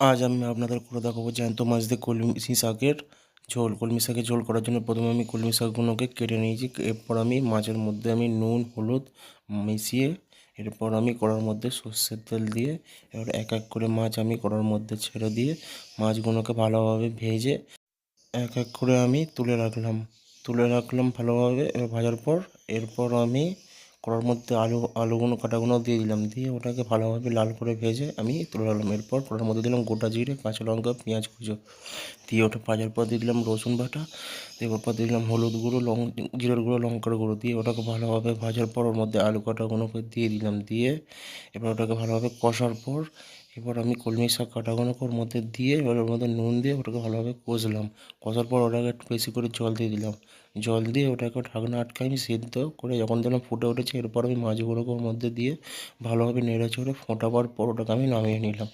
আজ আমি আপনাদের করে দেখাবো জ্যান্ত মাছ দিয়ে কলমি শাকের ঝোল। কলমি শাকের ঝোল করার জন্য প্রথমে আমি কলমি শাকগুলোকে কেটে নিয়েছি। এরপর আমি মাছের মধ্যে আমি নুন হলুদ মিশিয়ে এরপর আমি কড়ার মধ্যে সর্ষের তেল দিয়ে এবার এক এক করে মাছ আমি কড়ার মধ্যে ছেড়ে দিয়ে মাছগুলোকে ভালোভাবে ভেজে এক এক করে আমি তুলে রাখলাম ভালোভাবে। এবার ভাজার পর এরপর আমি কড়ার মধ্যে আলুগুলো কাটাগুলো দিয়ে দিলাম, দিয়ে ওটাকে ভালোভাবে লাল করে ভেজে আমি তুলে রাখলাম। এরপর কড়ার মধ্যে দিলাম গোটা জিরে, কাঁচা লঙ্কা, পেঁয়াজ কুচো, দিয়ে ওটা ভাজার পর দিয়ে দিলাম রসুন বাটা, দেওয়ার পর দিয়ে দিলাম হলুদ গুঁড়ো, জিরের গুঁড়ো, লঙ্কার গুঁড়ো, দিয়ে ওটাকে ভালোভাবে ভাজার পর ওর মধ্যে আলু কাটাগুলোকে দিয়ে দিলাম, দিয়ে এবার ওটাকে ভালোভাবে কষার পর এবার আমি কলমি শাক কাটাগুলোকে ওর মধ্যে দিয়ে এবার ওর মধ্যে নুন দিয়ে ওটাকে ভালোভাবে কষার পর ওটাকে একটু বেশি করে জল দিয়ে দিলাম, জল দিয়ে ওটাকে ঢাকনা আটকে আমি সিদ্ধ করে যখন দিলাম ফুটে উঠেছে, এরপর আমি মাছগুলোকে ওর মধ্যে দিয়ে ভালোভাবে নেড়ে চেড়ে ফোটাবার পর ওটাকে আমি নামিয়ে নিলাম।